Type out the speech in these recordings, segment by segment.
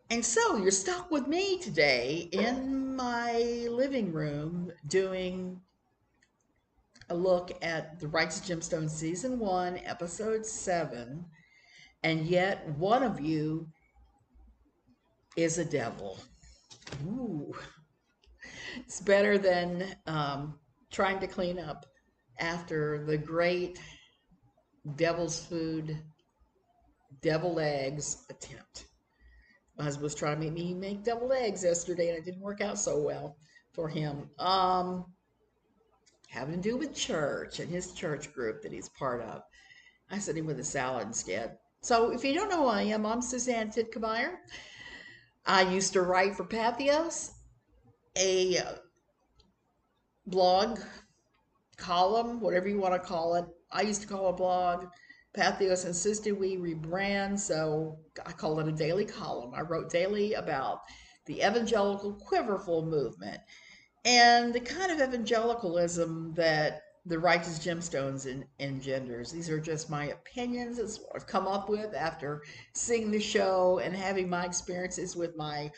And so you're stuck with me today in my living room doing a look at the Righteous Gemstones Season 1, Episode 7. And yet one of you is a devil. Ooh. It's better than trying to clean up after the great devil's food, deviled eggs attempt. My husband was trying to make me make deviled eggs yesterday, and it didn't work out so well for him. Having to do with church and his church group that he's part of. I sent him with a salad instead. So if you don't know who I am, I'm Suzanne Titkemeyer. I used to write for Pathos, a blog, column, whatever you want to call it. I used to call it a blog. Pathos insisted we rebrand, so I call it a daily column. I wrote daily about the evangelical quiverful movement and the kind of evangelicalism that the Righteous Gemstones engenders. These are just my opinions. It's what I've come up with after seeing the show and having my experiences with my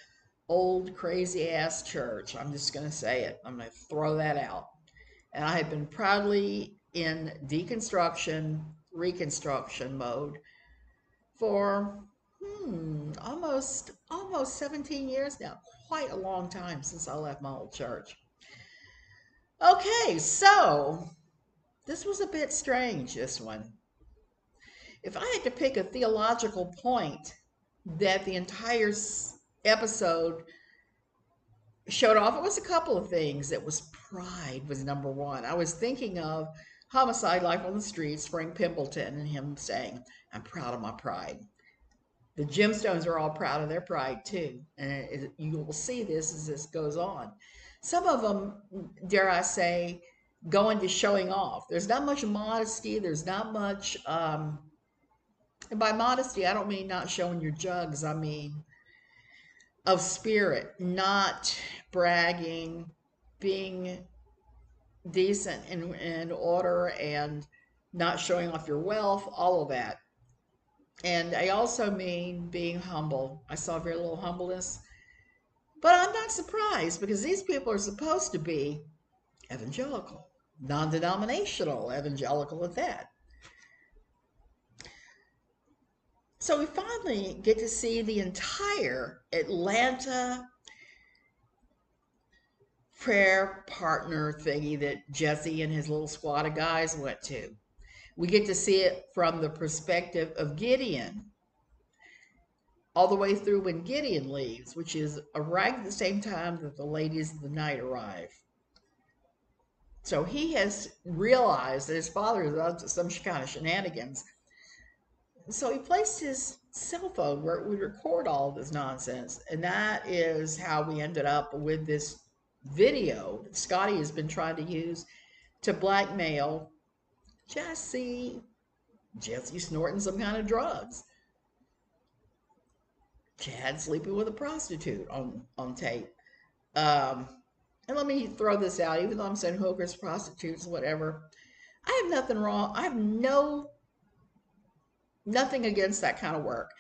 old crazy ass church. I'm just going to say it. I'm going to throw that out. And I have been proudly in deconstruction, reconstruction mode for almost 17 years now. Quite a long time since I left my old church. Okay, so this was a bit strange, this one. If I had to pick a theological point that the entire episode showed off, it was a couple of things. It was pride was number one. I was thinking of Homicide Life on the Streets, Frank Pimpleton, and him saying, I'm proud of my pride. The Gemstones are all proud of their pride too. And you will see this as this goes on. Some of them, dare I say, go into showing off. There's not much modesty. There's not much, and by modesty, I don't mean not showing your jugs. I mean of spirit, not bragging, being decent and in order, and not showing off your wealth, all of that. And I also mean being humble. I saw very little humbleness, but I'm not surprised because these people are supposed to be evangelical, non-denominational, evangelical at that. So we finally get to see the entire Atlanta prayer partner thingy that Jesse and his little squad of guys went to. We get to see it from the perspective of Gideon, all the way through when Gideon leaves, which is right at the same time that the ladies of the night arrive. So he has realized that his father is up to some kind of shenanigans. So he placed his cell phone where it would record all of this nonsense. And that is how we ended up with this video that Scotty has been trying to use to blackmail Jesse snorting some kind of drugs. Chad sleeping with a prostitute on tape. And let me throw this out, even though I'm saying hookers, prostitutes, whatever. I have nothing wrong. I have nothing against that kind of work.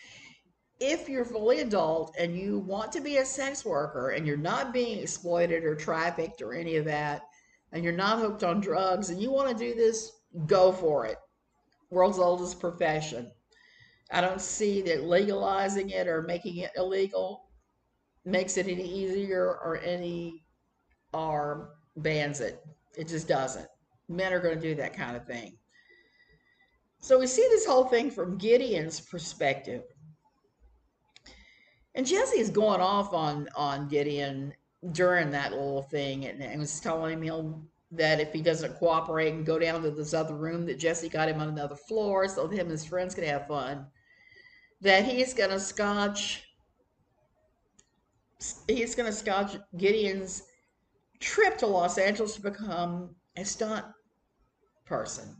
If you're fully adult and you want to be a sex worker and you're not being exploited or trafficked or any of that, and you're not hooked on drugs and you want to do this, go for it. World's oldest profession. I don't see that legalizing it or making it illegal makes it any easier or bans it. It just doesn't. Men are going to do that kind of thing. So we see this whole thing from Gideon's perspective. And Jesse is going off on Gideon during that little thing and was telling him that if he doesn't cooperate and go down to this other room that Jesse got him on another floor so him and his friends could have fun, that he's going to scotch Gideon's trip to Los Angeles to become a stunt person.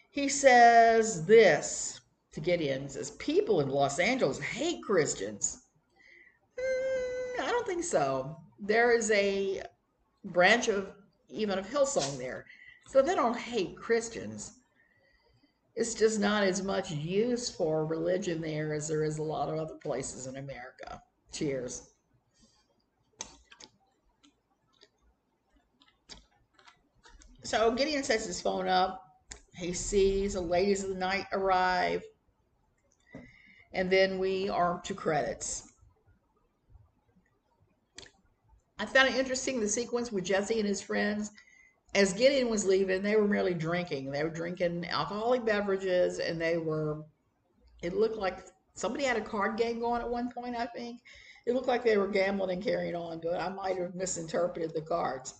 He says this to Gideon, says, people in Los Angeles hate Christians. I don't think so. There is a branch of even of Hillsong there. So they don't hate Christians. It's just not as much use for religion there as there is a lot of other places in America. Cheers. So Gideon sets his phone up. He sees the ladies of the night arrive. And then we are to credits. I found it interesting, the sequence with Jesse and his friends. As Gideon was leaving, they were merely drinking. They were drinking alcoholic beverages, and it looked like somebody had a card game going at one point, I think. It looked like they were gambling and carrying on, but I might have misinterpreted the cards.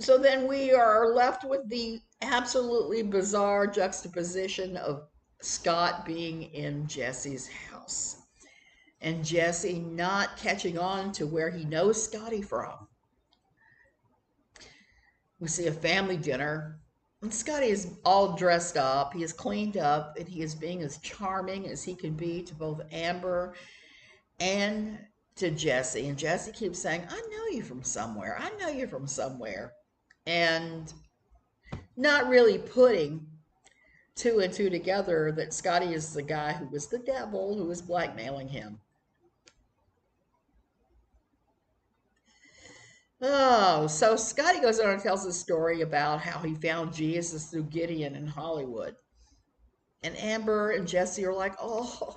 So then we are left with the absolutely bizarre juxtaposition of Scott being in Jesse's house and Jesse not catching on to where he knows Scotty from. We see a family dinner, and Scotty is all dressed up. He is cleaned up, and he is being as charming as he can be to both Amber and to Jesse. And Jesse keeps saying, I know you from somewhere. I know you from somewhere. And not really putting two and two together that Scotty is the guy who was the devil who was blackmailing him. Oh, so Scotty goes on and tells a story about how he found Jesus through Gideon in Hollywood. And Amber and Jesse are like, oh,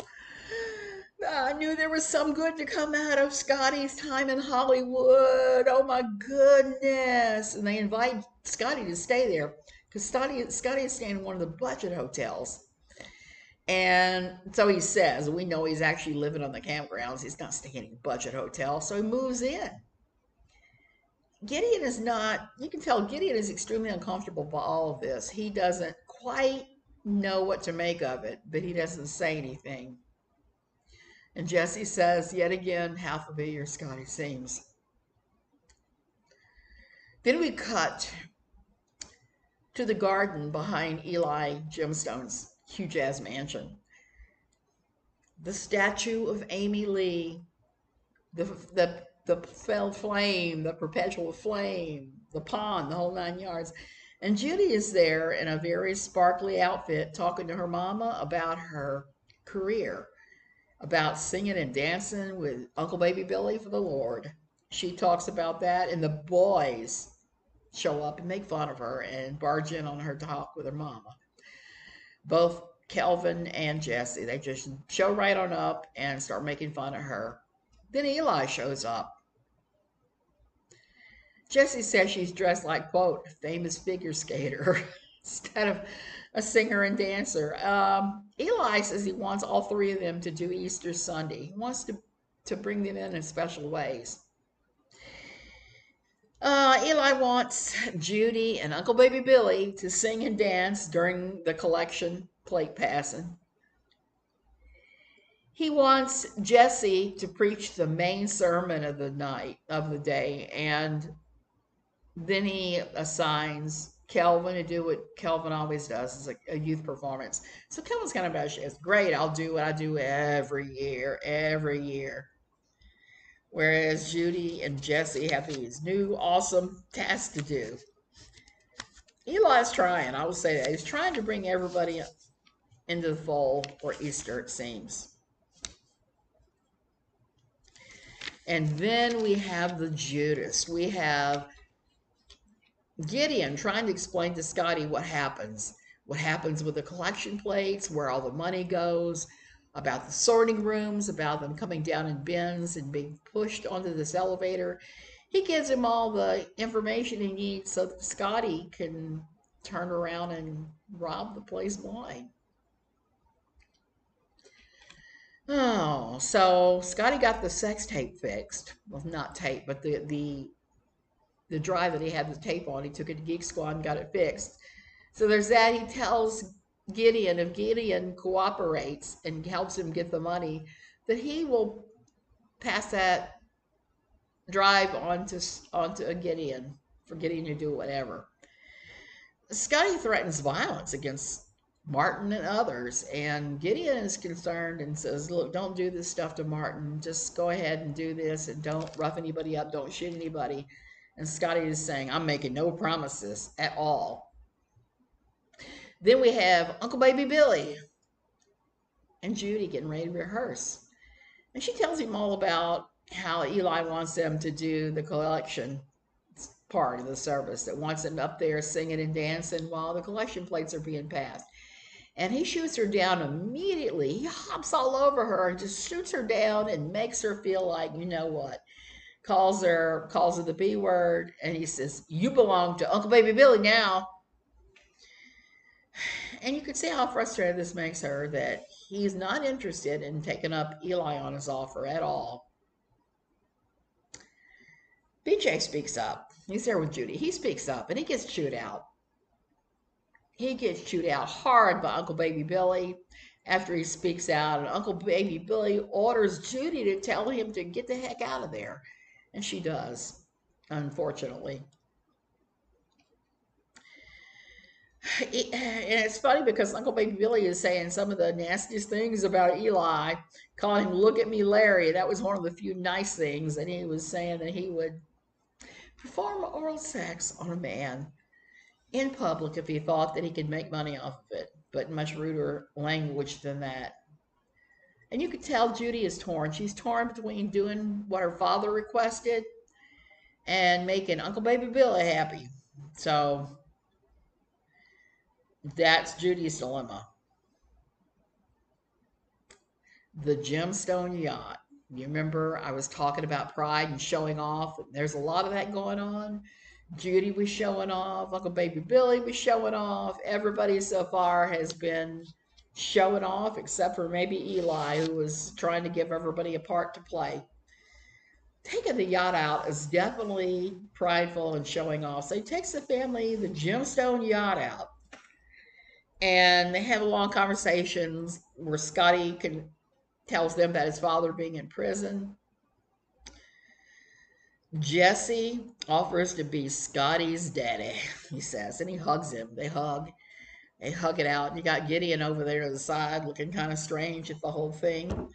I knew there was some good to come out of Scotty's time in Hollywood. Oh my goodness. And they invite Scotty to stay there because Scotty is staying in one of the budget hotels. And so he says, we know he's actually living on the campgrounds. He's not staying in a budget hotel. So he moves in. Gideon is not, you can tell Gideon is extremely uncomfortable by all of this. He doesn't quite know what to make of it, but he doesn't say anything. And Jesse says, yet again, how familiar Scotty seems. Then we cut to the garden behind Eli Gemstones' huge ass mansion. The statue of Amy Lee, the flame, the perpetual flame, the pond, the whole 9 yards. And Judy is there in a very sparkly outfit talking to her mama about her career, about singing and dancing with Uncle Baby Billy for the Lord. She talks about that, and the boys show up and make fun of her and barge in on her talk with her mama. Both Kelvin and Jesse, they just show right on up and start making fun of her. Then Eli shows up. Jesse says she's dressed like, quote, famous figure skater instead of a singer and dancer. Eli says he wants all three of them to do Easter Sunday. He wants to bring them in special ways. Eli wants Judy and Uncle Baby Billy to sing and dance during the collection plate passing. He wants Jesse to preach the main sermon of the day, and then he assigns Kelvin to do what Kelvin always does, is a youth performance. So Kelvin's kind of about it's great, I'll do what I do every year. Whereas Judy and Jesse have these new awesome tasks to do. Eli's trying, I will say that. He's trying to bring everybody into the fold for Easter, it seems. And then we have the Judas. We have Gideon trying to explain to Scotty what happens with the collection plates, where all the money goes, about the sorting rooms, about them coming down in bins and being pushed onto this elevator. He gives him all the information he needs so that Scotty can turn around and rob the place blind. Oh, so Scotty got the sex tape fixed. Well, not tape, but the drive that he had the tape on. He took it to Geek Squad and got it fixed. So there's that. He tells Gideon, if Gideon cooperates and helps him get the money, that he will pass that drive onto Gideon, for Gideon to do whatever. Scotty threatens violence against Martin and others, and Gideon is concerned and says, look, don't do this stuff to Martin. Just go ahead and do this, and don't rough anybody up, don't shoot anybody. And Scotty is saying, I'm making no promises at all. Then we have Uncle Baby Billy and Judy getting ready to rehearse. And she tells him all about how Eli wants them to do the collection part of the service, that wants them up there singing and dancing while the collection plates are being passed. And he shoots her down immediately. He hops all over her and just shoots her down and makes her feel like, you know what, calls her the B word, and he says, "You belong to Uncle Baby Billy now." And you can see how frustrated this makes her, that he's not interested in taking up Eli on his offer at all. BJ speaks up. He's there with Judy. He speaks up and he gets chewed out. He gets chewed out hard by Uncle Baby Billy after he speaks out. And Uncle Baby Billy orders Judy to tell him to get the heck out of there. And she does, unfortunately. And it's funny because Uncle Baby Billy is saying some of the nastiest things about Eli, calling him "Look at me, Larry." That was one of the few nice things. And he was saying that he would perform oral sex on a man in public if he thought that he could make money off of it, but much ruder language than that. And you could tell Judy is torn. She's torn between doing what her father requested and making Uncle Baby Billy happy. So that's Judy's dilemma. The gemstone yacht. You remember I was talking about pride and showing off. There's a lot of that going on. Judy was showing off. Uncle Baby Billy was showing off. Everybody so far has been showing off, except for maybe Eli, who was trying to give everybody a part to play. Taking the yacht out is definitely prideful and showing off. So he takes the family, the gemstone yacht out, and they have a long conversations where Scotty tells them about his father being in prison. Jesse offers to be Scotty's daddy, he says, and he hugs him. They hug it out. And you got Gideon over there to the side looking kind of strange at the whole thing.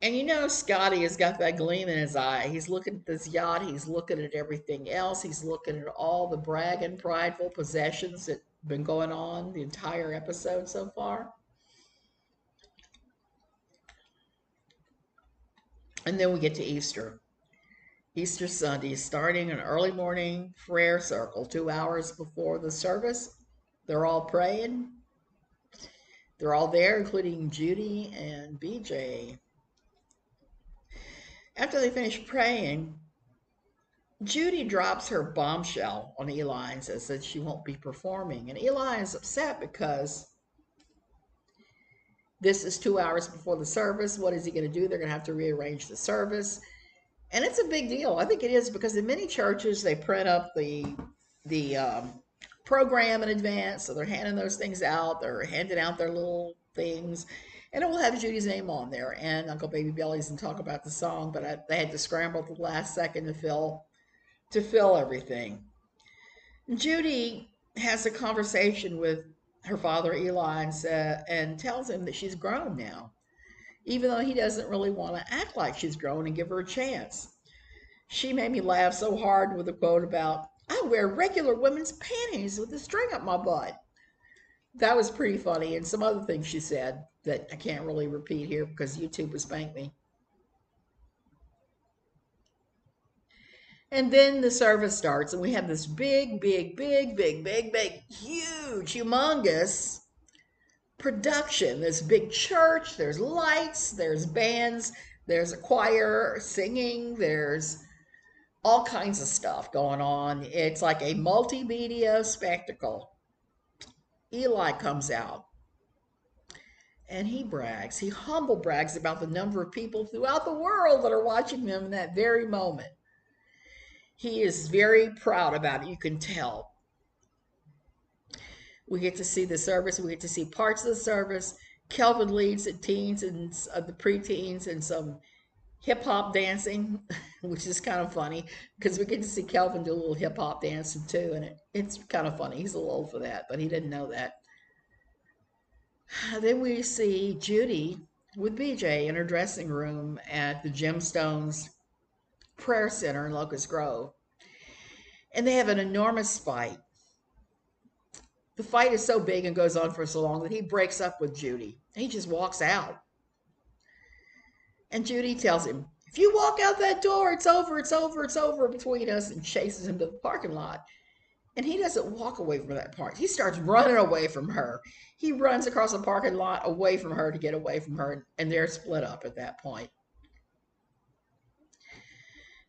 And you know, Scotty has got that gleam in his eye. He's looking at this yacht. He's looking at everything else. He's looking at all the bragging, prideful possessions that have been going on the entire episode so far. And then we get to Easter. Easter Sunday, starting an early morning prayer circle 2 hours before the service. They're all praying. They're all there, including Judy and BJ. After they finish praying, Judy drops her bombshell on Eli and says that she won't be performing. And Eli is upset because this is 2 hours before the service. What is he going to do? They're going to have to rearrange the service. And it's a big deal. I think it is, because in many churches they print up the program in advance, so they're handing those things out. They're handing out their little things, and it will have Judy's name on there and Uncle Baby Billy's, and talk about the song. But they had to scramble at the last second to fill everything. Judy has a conversation with her father Eli and tells him that she's grown now, even though he doesn't really want to act like she's grown and give her a chance. She made me laugh so hard with a quote about, "I wear regular women's panties with a string up my butt." That was pretty funny, and some other things she said that I can't really repeat here because YouTube would spank me. And then the service starts, and we have this big, huge, humongous production. This big church, there's lights, there's bands, there's a choir singing, there's all kinds of stuff going on. It's like a multimedia spectacle. Eli comes out and he humble brags about the number of people throughout the world that are watching them in that very moment. He is very proud about it, you can tell. We get to see the service. We get to see parts of the service. Kelvin leads the teens and the preteens and some hip hop dancing, which is kind of funny because we get to see Kelvin do a little hip hop dancing too, and it's kind of funny. He's a little old for that, but he didn't know that. Then we see Judy with BJ in her dressing room at the Gemstones Prayer Center in Locust Grove, and they have an enormous fight. the fight is so big and goes on for so long that he breaks up with Judy. He just walks out. And Judy tells him, if you walk out that door, it's over, it's over, it's over between us, and chases him to the parking lot. And he doesn't walk away from that part. He starts running away from her. He runs across the parking lot away from her to get away from her, and they're split up at that point.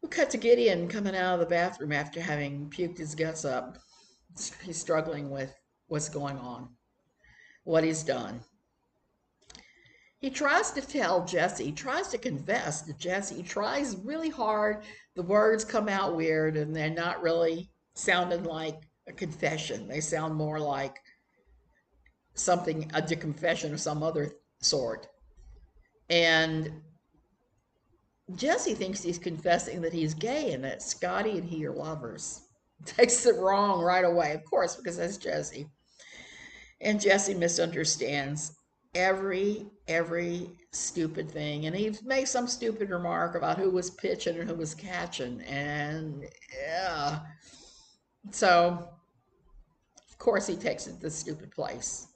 We cut to Gideon coming out of the bathroom after having puked his guts up. He's struggling with what's going on, what he's done. He tries to tell Jesse, he tries to confess to Jesse. He tries really hard. The words come out weird, and they're not really sounding like a confession. They sound more like something, a confession of some other sort. And Jesse thinks he's confessing that he's gay and that Scotty and he are lovers. Takes it wrong right away, of course, because that's Jesse. And Jesse misunderstands every stupid thing. And he makes some stupid remark about who was pitching and who was catching. And yeah. So, of course, he takes it to the stupid place.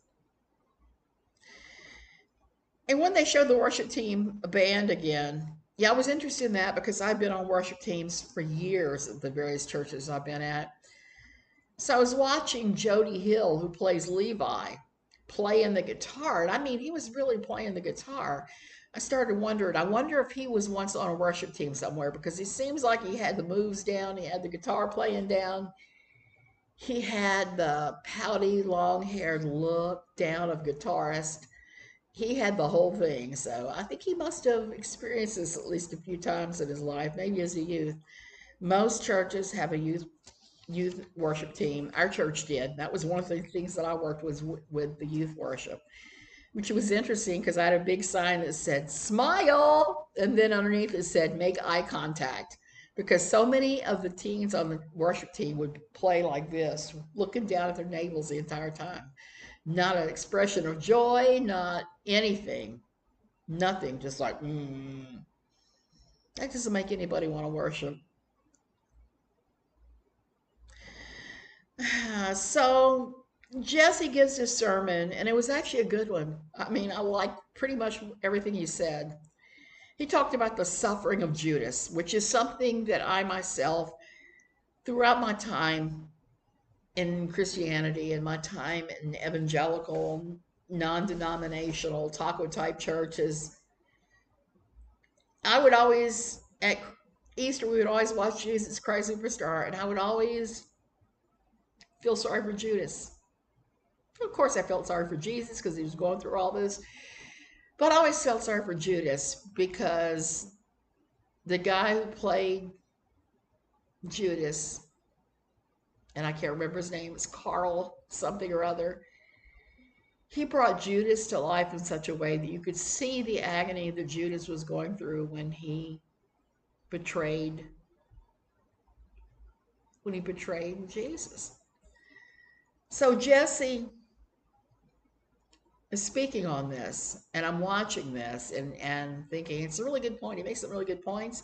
And when they showed the worship team a band again, yeah, I was interested in that because I've been on worship teams for years at the various churches I've been at. So I was watching Jody Hill, who plays Levi, playing the guitar. And I mean, he was really playing the guitar. I started wondering, I wonder if he was once on a worship team somewhere, because he seems like he had the moves down. He had the guitar playing down. He had the pouty, long-haired look down of guitarist. He had the whole thing. So I think he must have experienced this at least a few times in his life, maybe as a youth. Most churches have a youth worship team. Our church did. That was one of the things that I worked with the youth worship, which was interesting because I had a big sign that said smile, and then underneath it said make eye contact, because so many of the teens on the worship team would play like this, looking down at their navels the entire time. Not an expression of joy, not anything, nothing, just like that doesn't make anybody want to worship. So Jesse gives his sermon, and it was actually a good one. I mean, I liked pretty much everything he said. He talked about the suffering of Judas, which is something that I myself, throughout my time in Christianity and my time in evangelical, non-denominational, taco-type churches, I would always, at Easter, we would always watch Jesus Christ Superstar, and I would always feel sorry for Judas. Of course, I felt sorry for Jesus because he was going through all this. But I always felt sorry for Judas because the guy who played Judas, and I can't remember his name, it's Carl something or other, he brought Judas to life in such a way that you could see the agony that Judas was going through when he betrayed Jesus. So Jesse is speaking on this, and I'm watching this and thinking it's a really good point. He makes some really good points.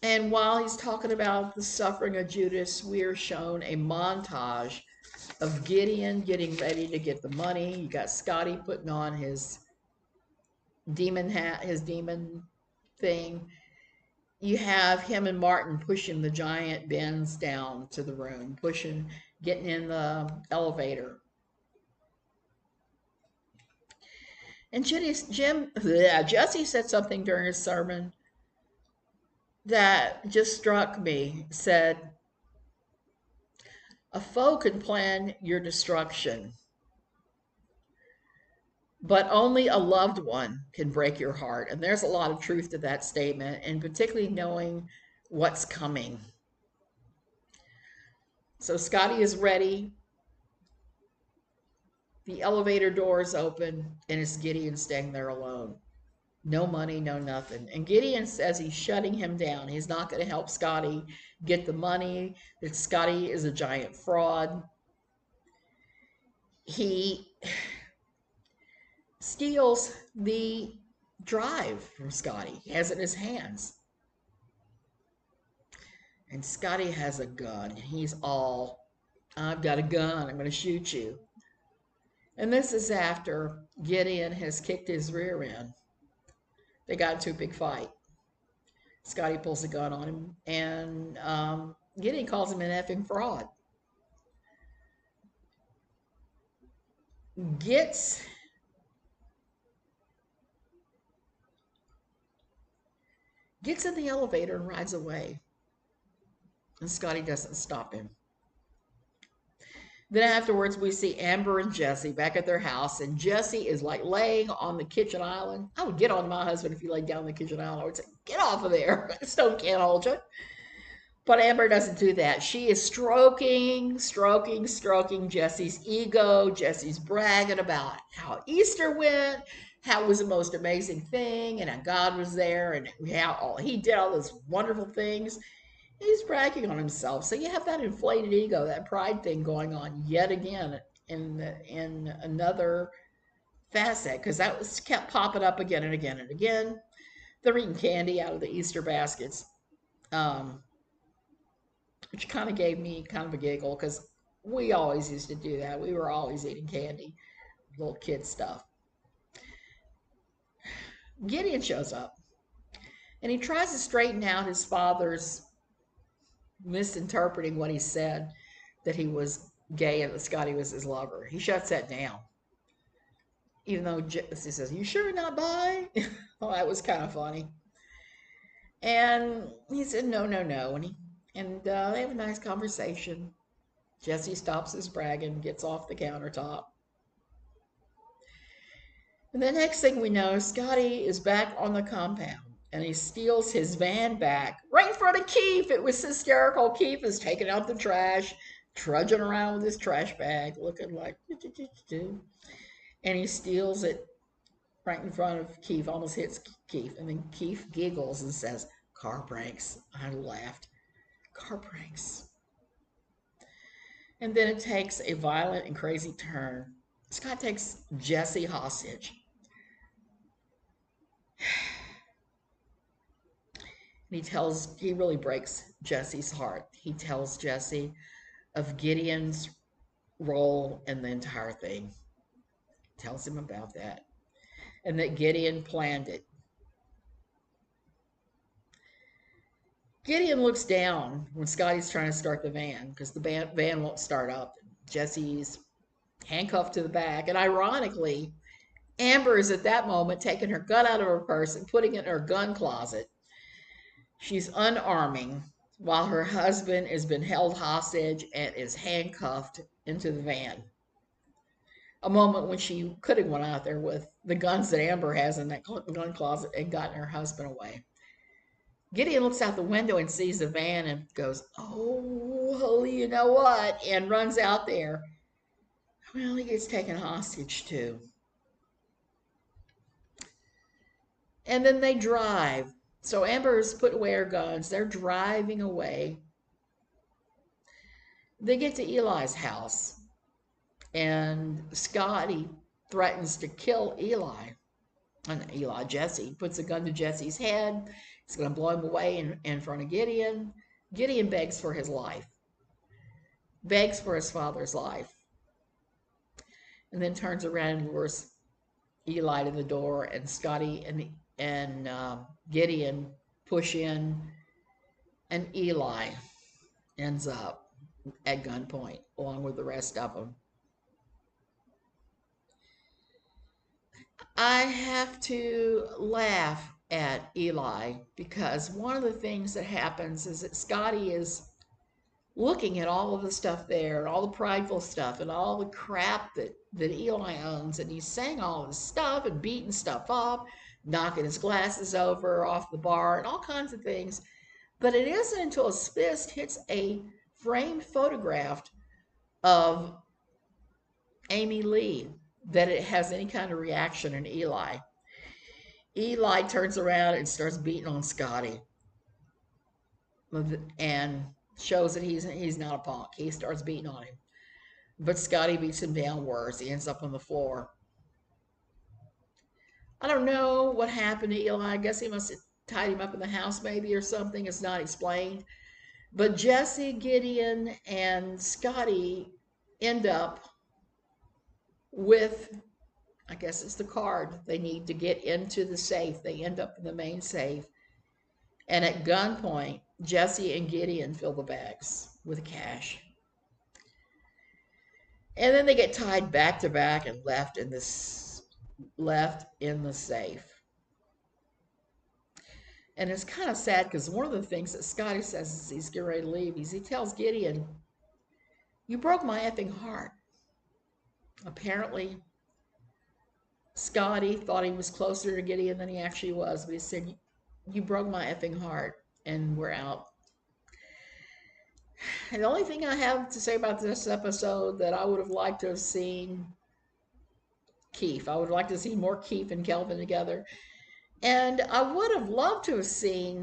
And while he's talking about the suffering of Judas, we are shown a montage of Gideon getting ready to get the money. You got Scotty putting on his demon hat, his demon thing. You have him and Martin pushing the giant bins down to the room, getting in the elevator. And Jesse said something during his sermon that just struck me. Said, a foe can plan your destruction, but only a loved one can break your heart. And there's a lot of truth to that statement, and particularly knowing what's coming. So Scotty is ready. The elevator doors open, and it's Gideon staying there alone. No money, no nothing. And Gideon says he's shutting him down. He's not going to help Scotty get the money, that Scotty is a giant fraud. He steals the drive from Scotty. He has it in his hands. And Scotty has a gun. He's all I've got a gun. I'm going to shoot you. And this is after Gideon has kicked his rear end. They got into a big fight. Scotty pulls a gun on him, and Gideon calls him an effing fraud. Gets in the elevator and rides away. And Scotty doesn't stop him. Then afterwards, we see Amber and Jesse back at their house, and Jesse is like laying on the kitchen island. I would get on my husband if he laid down on the kitchen island. I would say, get off of there. Stone can't hold you. But Amber doesn't do that. She is stroking Jesse's ego. Jesse's bragging about how Easter went, how it was the most amazing thing, and how God was there, and how he did all those wonderful things. He's bragging on himself. So you have that inflated ego, that pride thing going on yet again in another facet, because that was kept popping up again and again and again. They're eating candy out of the Easter baskets, which kind of gave me kind of a giggle, because we always used to do that. We were always eating candy, little kid stuff. Gideon shows up, and he tries to straighten out his father's misinterpreting what he said, that he was gay and that Scotty was his lover. He shuts that down. Even though Jesse says, "You sure not bi?" Well, that was kind of funny. And he said, no. And they have a nice conversation. Jesse stops his bragging, gets off the countertop. And the next thing we know, Scotty is back on the compound, and he steals his van back right in front of Keith. It was hysterical. Keith is taking out the trash, trudging around with his trash bag, looking like, and he steals it right in front of Keith, almost hits Keith. And then Keith giggles and says, "Car pranks." I laughed. Car pranks. And then it takes a violent and crazy turn. Scott takes Jesse hostage. He really breaks Jesse's heart. He tells Jesse of Gideon's role in the entire thing. Tells him about that. And that Gideon planned it. Gideon looks down when Scotty's trying to start the van, because the van won't start up. Jesse's handcuffed to the back. And ironically, Amber is at that moment taking her gun out of her purse and putting it in her gun closet. She's unarming while her husband has been held hostage and is handcuffed into the van. A moment when she could have went out there with the guns that Amber has in that gun closet and gotten her husband away. Gideon looks out the window and sees the van and goes, "Oh, you know what?" and runs out there. Well, he gets taken hostage too. And then they drive. So Amber's put away her guns. They're driving away. They get to Eli's house, and Scotty threatens to kill Jesse. Puts a gun to Jesse's head. He's going to blow him away in front of Gideon. Gideon begs for his life. Begs for his father's life. And then turns around and lures Eli to the door, and Scotty and Gideon push in, and Eli ends up at gunpoint along with the rest of them. I have to laugh at Eli, because one of the things that happens is that Scotty is looking at all of the stuff there, and all the prideful stuff, and all the crap that Eli owns, and he's saying all this stuff and beating stuff up, knocking his glasses over off the bar, and all kinds of things. But it isn't until his fist hits a framed photograph of Amy Lee that it has any kind of reaction in Eli. Eli turns around and starts beating on Scotty, and shows that he's not a punk. He starts beating on him. But Scotty beats him down worse. He ends up on the floor. I don't know what happened to Eli. I guess he must have tied him up in the house maybe or something. It's not explained. But Jesse, Gideon, and Scotty end up with, I guess it's the card they need to get into the safe. They end up in the main safe. And at gunpoint, Jesse and Gideon fill the bags with cash. And then they get tied back to back and left in the safe. And it's kind of sad because one of the things that Scotty says as he's getting ready to leave is he tells Gideon, "You broke my effing heart." Apparently, Scotty thought he was closer to Gideon than he actually was, but he said, "You broke my effing heart," and we're out. And the only thing I have to say about this episode that I would have liked to have seen Keith. I would like to see more Keith and Kelvin together. And I would have loved to see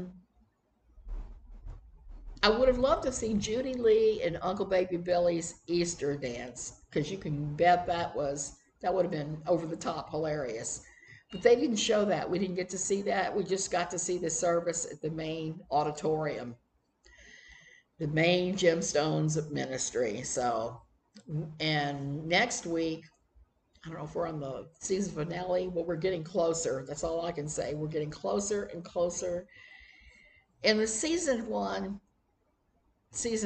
Judy Lee and Uncle Baby Billy's Easter dance, because you can bet that would have been over the top hilarious. But they didn't show that. We didn't get to see that. We just got to see the service at the main auditorium, the main Gemstones ministry. So, and next week, I don't know if we're on the season finale, but we're getting closer. That's all I can say. We're getting closer and closer. And the season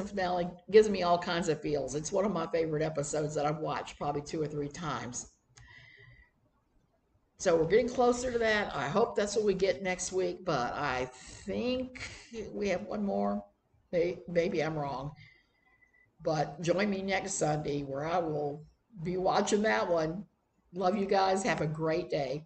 finale gives me all kinds of feels. It's one of my favorite episodes that I've watched probably 2 or 3 times. So we're getting closer to that. I hope that's what we get next week, but I think we have one more. Maybe I'm wrong. But join me next Sunday where I will be watching that one. Love you guys. Have a great day.